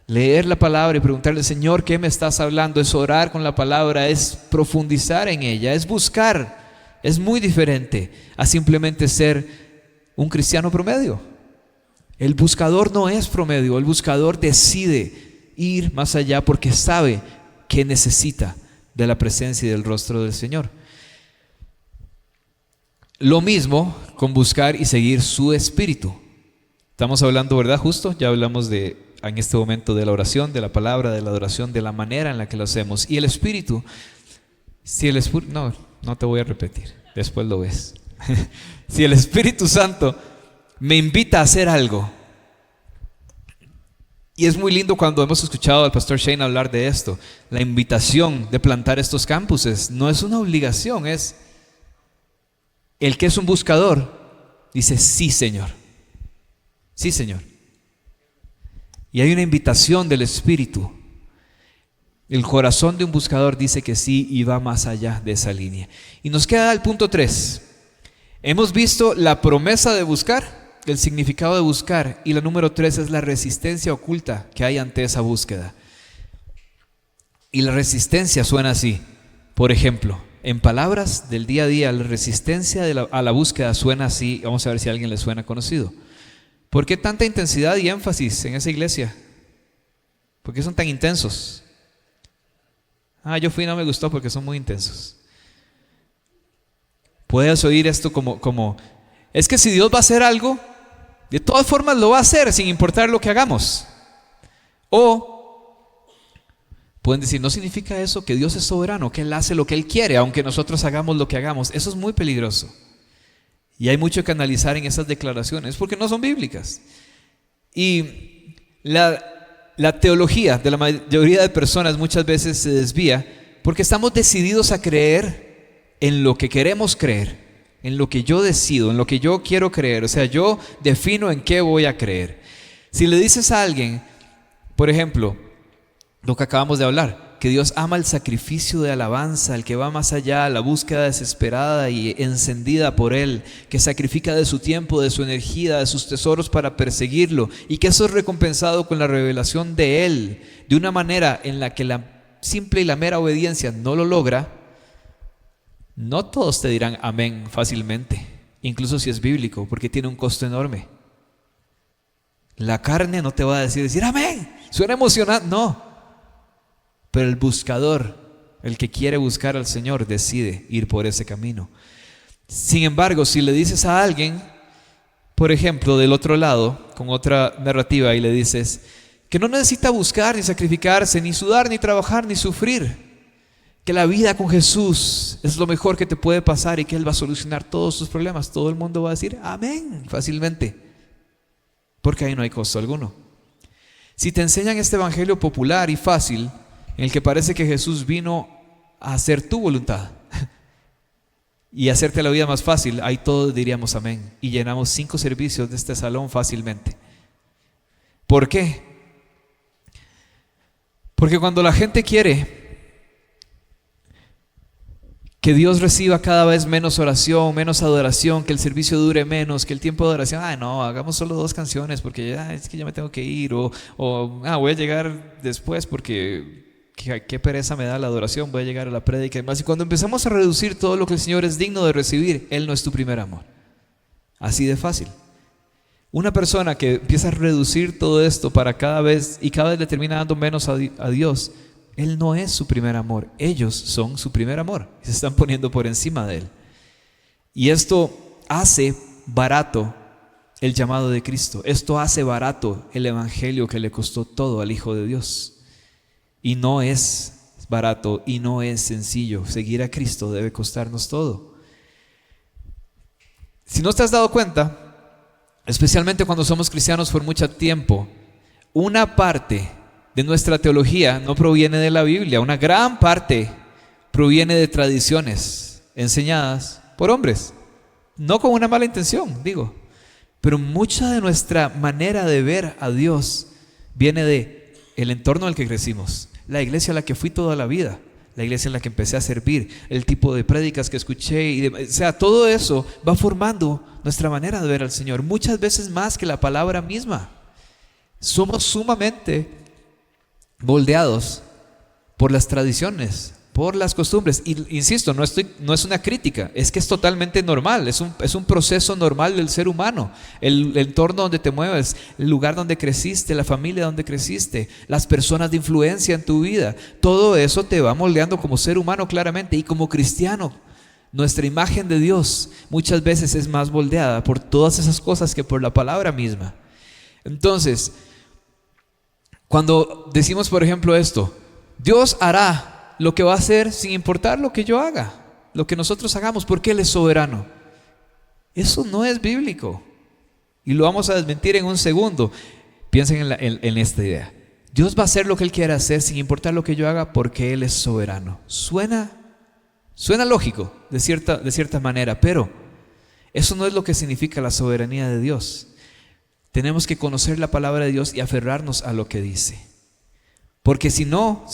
Leer la palabra y preguntarle, Señor, ¿qué me estás hablando? Es orar con la palabra, es profundizar en ella, es buscar. Es muy diferente a simplemente ser un cristiano promedio. El buscador no es promedio, el buscador decide ir más allá porque sabe que necesita de la presencia y del rostro del Señor. Lo mismo con buscar y seguir su espíritu. Estamos hablando, ¿verdad? Justo, ya hablamos en este momento de la oración, de la palabra, de la adoración, de la manera en la que lo hacemos. Y el espíritu, no te voy a repetir, después lo ves. Si el Espíritu Santo me invita a hacer algo, y es muy lindo cuando hemos escuchado al pastor Shane hablar de esto, la invitación de plantar estos campuses no es una obligación, es el que es un buscador, dice sí Señor, sí Señor. Y hay una invitación del Espíritu. El corazón de un buscador dice que sí y va más allá de esa línea. Y nos queda el punto 3. Hemos visto la promesa de buscar, el significado de buscar, y la número 3 es la resistencia oculta que hay ante esa búsqueda. Y la resistencia suena así. Por ejemplo, en palabras del día a día, la resistencia a la búsqueda suena así. Vamos a ver si a alguien le suena conocido. ¿Por qué tanta intensidad y énfasis en esa iglesia? ¿Por qué son tan intensos? Yo fui y no me gustó porque son muy intensos. Puedes oír esto como es que si Dios va a hacer algo, de todas formas lo va a hacer sin importar lo que hagamos. O pueden decir, no significa eso que Dios es soberano, que Él hace lo que Él quiere, aunque nosotros hagamos lo que hagamos. Eso es muy peligroso. Y hay mucho que analizar en esas declaraciones porque no son bíblicas. Y la teología de la mayoría de personas muchas veces se desvía porque estamos decididos a creer en lo que queremos creer, en lo que yo decido, en lo que yo quiero creer. O sea, yo defino en qué voy a creer. Si le dices a alguien, por ejemplo, lo que acabamos de hablar, que Dios ama el sacrificio de alabanza, el que va más allá, la búsqueda desesperada y encendida por Él, que sacrifica de su tiempo, de su energía, de sus tesoros para perseguirlo, y que eso es recompensado con la revelación de Él, de una manera en la que la simple y la mera obediencia no lo logra. No todos te dirán amén fácilmente, incluso si es bíblico, porque tiene un costo enorme. La carne no te va a decir amén, suena emocionante, no. Pero el buscador, el que quiere buscar al Señor, decide ir por ese camino. Sin embargo, si le dices a alguien, por ejemplo, del otro lado, con otra narrativa, y le dices que no necesita buscar, ni sacrificarse, ni sudar, ni trabajar, ni sufrir, que la vida con Jesús es lo mejor que te puede pasar y que Él va a solucionar todos tus problemas, todo el mundo va a decir amén fácilmente, porque ahí no hay costo alguno. Si te enseñan este evangelio popular y fácil, en el que parece que Jesús vino a hacer tu voluntad y hacerte la vida más fácil, ahí todos diríamos amén y llenamos 5 servicios de este salón fácilmente. ¿Por qué? Porque cuando la gente quiere que Dios reciba cada vez menos oración, menos adoración, que el servicio dure menos, que el tiempo de oración, no, hagamos solo 2 canciones porque es que ya me tengo que ir, o voy a llegar después porque qué pereza me da la adoración, voy a llegar a la prédica y más. Y cuando empezamos a reducir todo lo que el Señor es digno de recibir, Él no es tu primer amor. Así de fácil. Una persona que empieza a reducir todo esto para cada vez le termina dando menos a Dios, Él no es su primer amor. Ellos son su primer amor. Se están poniendo por encima de Él. Y esto hace barato el llamado de Cristo. Esto hace barato el evangelio que le costó todo al Hijo de Dios. Y no es barato y no es sencillo. Seguir a Cristo debe costarnos todo. Si no te has dado cuenta, especialmente cuando somos cristianos por mucho tiempo, una parte de nuestra teología no proviene de la Biblia. Una gran parte proviene de tradiciones enseñadas por hombres. No con una mala intención, digo. Pero mucha de nuestra manera de ver a Dios viene de el entorno en el que crecimos, la iglesia a la que fui toda la vida, la iglesia en la que empecé a servir, el tipo de prédicas que escuché, o sea, todo eso va formando nuestra manera de ver al Señor, muchas veces más que la palabra misma. Somos sumamente moldeados por las tradiciones, por las costumbres. Y insisto, no es una crítica, es que es totalmente normal, es un proceso normal del ser humano. El entorno donde te mueves, el lugar donde creciste, la familia donde creciste, las personas de influencia en tu vida, todo eso te va moldeando como ser humano claramente. Y como cristiano, nuestra imagen de Dios muchas veces es más moldeada por todas esas cosas que por la palabra misma. Entonces, cuando decimos, por ejemplo, esto, Dios hará lo que va a hacer sin importar lo que yo haga, lo que nosotros hagamos, porque Él es soberano. Eso no es bíblico. Y lo vamos a desmentir en un segundo. Piensen en esta idea. Dios va a hacer lo que Él quiera hacer sin importar lo que yo haga porque Él es soberano. Suena lógico de cierta manera, pero eso no es lo que significa la soberanía de Dios. Tenemos que conocer la palabra de Dios y aferrarnos a lo que dice. Porque si nos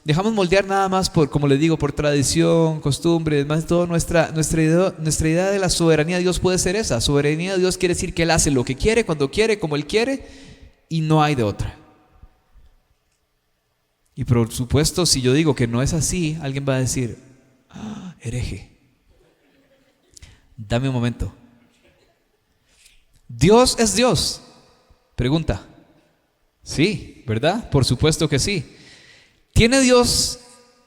dejamos moldear nada más por, como les digo, por tradición, costumbre, más de todo, nuestra idea de la soberanía de Dios puede ser esa. Soberanía de Dios quiere decir que Él hace lo que quiere, cuando quiere, como Él quiere, y no hay de otra. Y por supuesto, si yo digo que no es así, alguien va a decir, hereje. Dame un momento. ¿Dios es Dios? Pregunta. Sí, ¿verdad? Por supuesto que sí. ¿Tiene Dios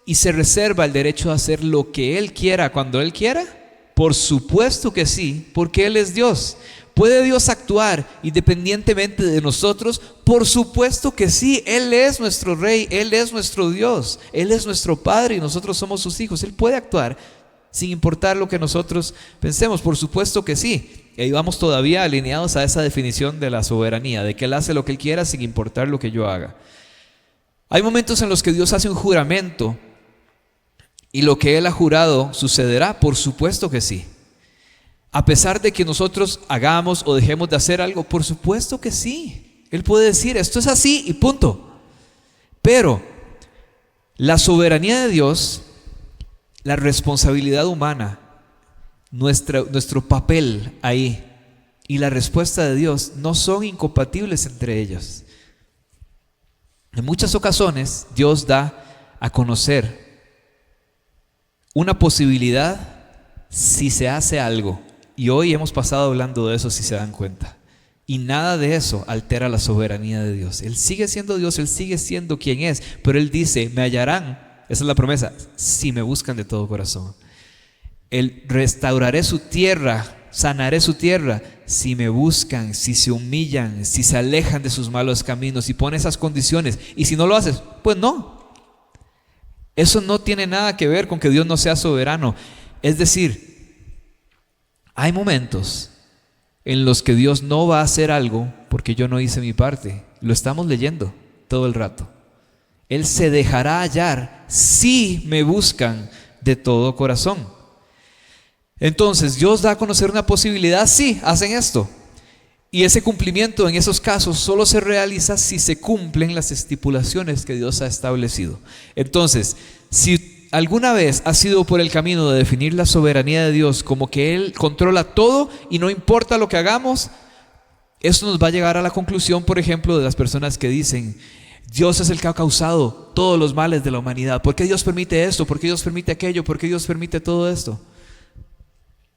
y se reserva el derecho a hacer lo que Él quiera cuando Él quiera? Por supuesto que sí, porque Él es Dios. ¿Puede Dios actuar independientemente de nosotros? Por supuesto que sí. Él es nuestro Rey, Él es nuestro Dios, Él es nuestro Padre y nosotros somos sus hijos. Él puede actuar sin importar lo que nosotros pensemos. Por supuesto que sí. Y ahí vamos todavía alineados a esa definición de la soberanía, de que Él hace lo que Él quiera sin importar lo que yo haga. Hay momentos en los que Dios hace un juramento y lo que Él ha jurado sucederá. Por supuesto que sí. A pesar de que nosotros hagamos o dejemos de hacer algo, por supuesto que sí. Él puede decir, esto es así y punto. Pero la soberanía de Dios, la responsabilidad humana, nuestro papel ahí y la respuesta de Dios no son incompatibles entre ellos. En muchas ocasiones Dios da a conocer una posibilidad si se hace algo. Y hoy hemos pasado hablando de eso, si se dan cuenta. Y nada de eso altera la soberanía de Dios. Él sigue siendo Dios, Él sigue siendo quien es. Pero Él dice, me hallarán, esa es la promesa, si me buscan de todo corazón. Él restauraré su tierra, sanaré su tierra, si me buscan, si se humillan, si se alejan de sus malos caminos, y pone esas condiciones. Y si no lo haces, pues no. Eso no tiene nada que ver con que Dios no sea soberano. Es decir, hay momentos en los que Dios no va a hacer algo porque yo no hice mi parte. Lo estamos leyendo todo el rato. Él se dejará hallar si me buscan de todo corazón. Entonces, Dios da a conocer una posibilidad, sí, hacen esto. Y ese cumplimiento en esos casos solo se realiza si se cumplen las estipulaciones que Dios ha establecido. Entonces, si alguna vez ha sido por el camino de definir la soberanía de Dios como que Él controla todo y no importa lo que hagamos, eso nos va a llegar a la conclusión, por ejemplo, de las personas que dicen, Dios es el que ha causado todos los males de la humanidad. ¿Por qué Dios permite esto? ¿Por qué Dios permite aquello? ¿Por qué Dios permite todo esto?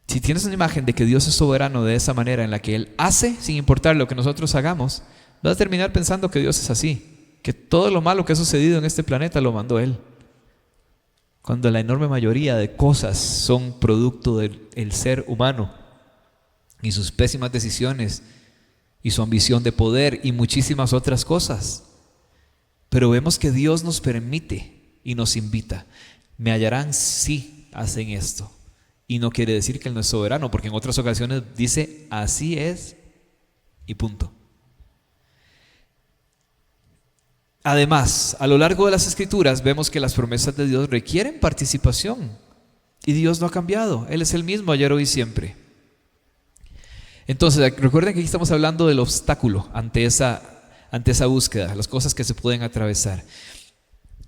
Si tienes una imagen de que Dios es soberano de esa manera en la que Él hace sin importar lo que nosotros hagamos, vas a terminar pensando que Dios es así, que todo lo malo que ha sucedido en este planeta lo mandó Él, cuando la enorme mayoría de cosas son producto del ser humano y sus pésimas decisiones y su ambición de poder y muchísimas otras cosas. Pero vemos que Dios nos permite y nos invita. Me hallarán si hacen esto. Y no quiere decir que Él no es soberano, porque en otras ocasiones dice así es y punto. Además, a lo largo de las Escrituras vemos que las promesas de Dios requieren participación. Y Dios no ha cambiado. Él es el mismo ayer, hoy y siempre. Entonces, recuerden que aquí estamos hablando del obstáculo ante esa búsqueda, las cosas que se pueden atravesar.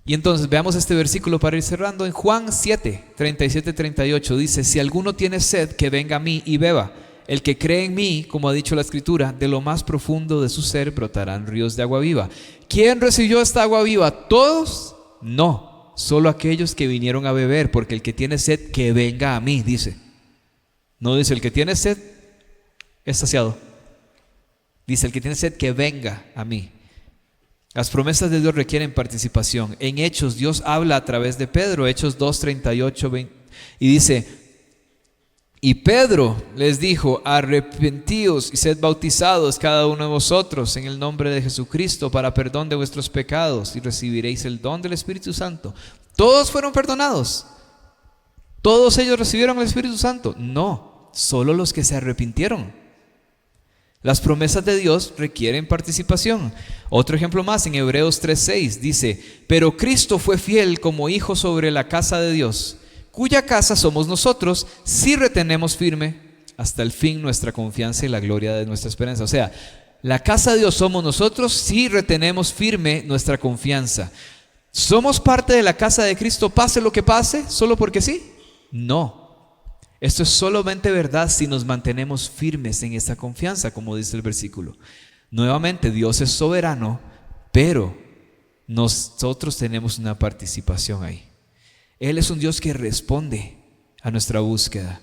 Y entonces veamos este versículo para ir cerrando. En Juan 7, 37-38 dice, si alguno tiene sed, que venga a mí y beba. el que cree en mí, como ha dicho la Escritura, de lo más profundo de su ser brotarán ríos de agua viva. ¿Quién recibió esta agua viva? ¿Todos? No, solo aquellos que vinieron a beber, porque el que tiene sed, que venga a mí, dice. No dice el que tiene sed, es saciado. Dice el que tiene sed, que venga a mí. Las promesas de Dios requieren participación. En Hechos, Dios habla a través de Pedro, Hechos 2, 38, 20, y dice: y Pedro les dijo: arrepentíos y sed bautizados cada uno de vosotros en el nombre de Jesucristo para perdón de vuestros pecados, y recibiréis el don del Espíritu Santo. ¿Todos fueron perdonados? ¿Todos ellos recibieron el Espíritu Santo? No, solo los que se arrepintieron. Las promesas de Dios requieren participación. Otro ejemplo más, en Hebreos 3:6 dice: pero Cristo fue fiel como hijo sobre la casa de Dios, cuya casa somos nosotros, si retenemos firme hasta el fin nuestra confianza y la gloria de nuestra esperanza. O sea, la casa de Dios somos nosotros si retenemos firme nuestra confianza. ¿Somos parte de la casa de Cristo pase lo que pase, solo porque sí? No. Esto es solamente verdad si nos mantenemos firmes en esta confianza, como dice el versículo. Nuevamente, Dios es soberano, pero nosotros tenemos una participación ahí. Él es un Dios que responde a nuestra búsqueda.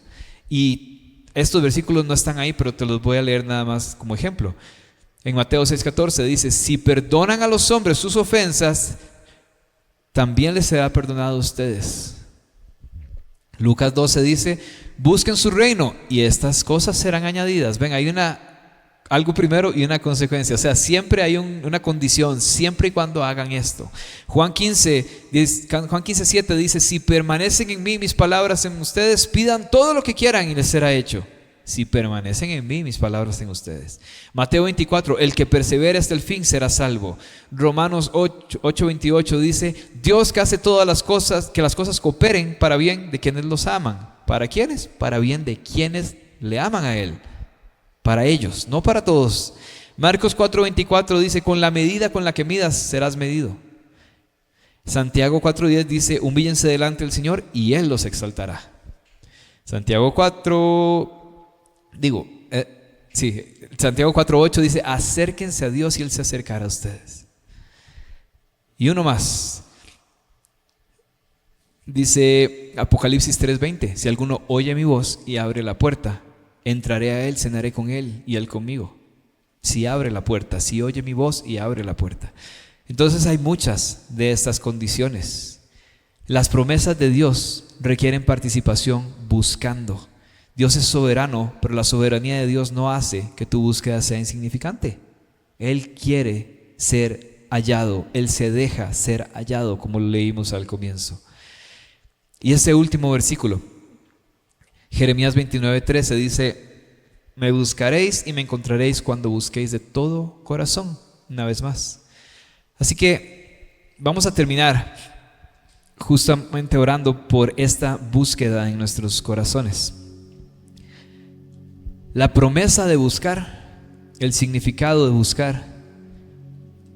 Y estos versículos no están ahí, pero te los voy a leer nada más como ejemplo. En Mateo 6:14 dice: si perdonan a los hombres sus ofensas, también les será perdonado a ustedes. Lucas 12 dice: busquen su reino y estas cosas serán añadidas. Ven, hay algo primero y una consecuencia. O sea, siempre hay una condición, siempre y cuando hagan esto. Juan 15:7 dice: si permanecen en mí, mis palabras en ustedes, pidan todo lo que quieran y les será hecho. Si permanecen en mí, mis palabras en ustedes. Mateo 24: el que persevere hasta el fin será salvo. Romanos 8:28 dice: Dios que hace todas las cosas, que las cosas cooperen para bien de quienes los aman. ¿Para quiénes? Para bien de quienes le aman a Él. Para ellos, no para todos. Marcos 4:24 dice: con la medida con la que midas serás medido. Santiago 4:10 dice: humíllense delante del Señor y Él los exaltará. Santiago 4:8 dice: acérquense a Dios y Él se acercará a ustedes. Y uno más. Dice Apocalipsis 3:20: si alguno oye mi voz y abre la puerta, entraré a él, cenaré con él y él conmigo. Si abre la puerta, si oye mi voz y abre la puerta. Entonces hay muchas de estas condiciones. Las promesas de Dios requieren participación buscando. Dios es soberano, pero la soberanía de Dios no hace que tu búsqueda sea insignificante. Él quiere ser hallado, Él se deja ser hallado, como lo leímos al comienzo. Y este último versículo, Jeremías 29:13 dice: me buscaréis y me encontraréis cuando busquéis de todo corazón. Una vez más. Así que vamos a terminar justamente orando por esta búsqueda en nuestros corazones. La promesa de buscar, el significado de buscar,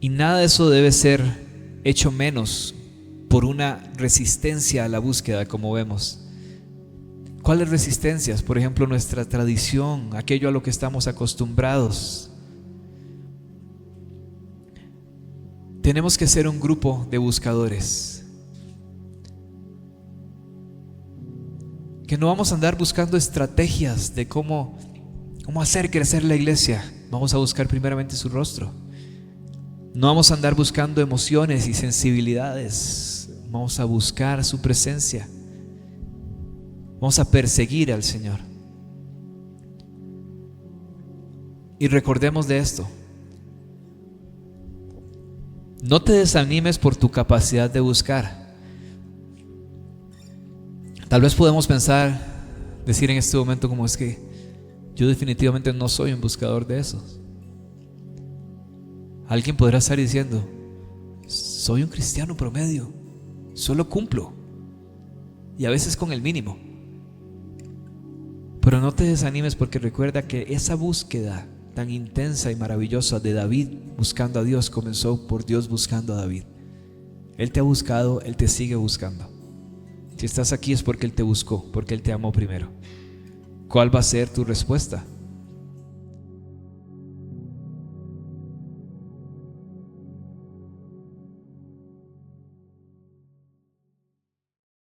y nada de eso debe ser hecho menos por una resistencia a la búsqueda, como vemos. ¿Cuáles resistencias? Por ejemplo, nuestra tradición, aquello a lo que estamos acostumbrados. Tenemos que ser un grupo de buscadores, que no vamos a andar buscando estrategias de cómo hacer crecer la iglesia. Vamos a buscar primeramente su rostro. No vamos a andar buscando emociones y sensibilidades. Vamos a buscar su presencia. Vamos a perseguir al Señor. Y recordemos de esto: no te desanimes por tu capacidad de buscar. Tal vez podemos decir en este momento, como es que yo definitivamente no soy un buscador de esos. Alguien podrá estar diciendo: soy un cristiano promedio, solo cumplo, y a veces con el mínimo. Pero no te desanimes, porque recuerda que esa búsqueda tan intensa y maravillosa de David buscando a Dios comenzó por Dios buscando a David. Él te ha buscado, Él te sigue buscando. Si estás aquí es porque Él te buscó, porque Él te amó primero. ¿Cuál va a ser tu respuesta?